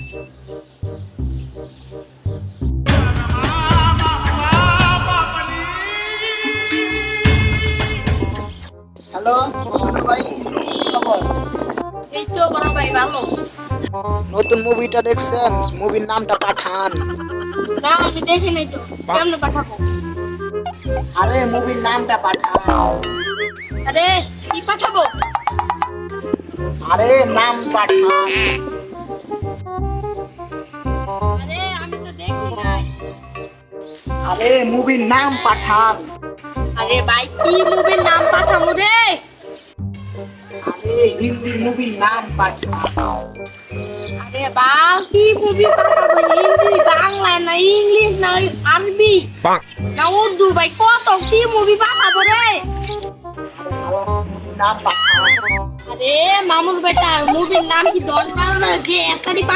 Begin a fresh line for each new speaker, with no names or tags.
Hello ছোট ভাই, কি খবর?
এই তো বড় ভাই ভালো।
নতুন মুভিটা দেখছেন? মুভির নামটা পাঠান।
না আমি দেখি নাই তো, কেমনে পাঠাবো?
আরে মুভির নামটা পাঠান।
আরে কি পাঠাবো?
আরে নাম পাঠান।
আরে আমি তো দেখি নাই।
আরে মুভির নাম পাঠান।
আরে ভাই কি মুভির নাম পাঠাবো রে?
আরে হিন্দি মুভির নাম পাঠান।
আরে বাল কি মুভি পাঠাবো? হিন্দি, বাংলা না ইংলিশ না আরবি না উর্দু? ভাই কত কি মুভি পাঠাবো রে?
মুভির নাম পাঠান।
আরে মামুর বেটা মুভির নাম কি 10-12 না যে 1 তারিখ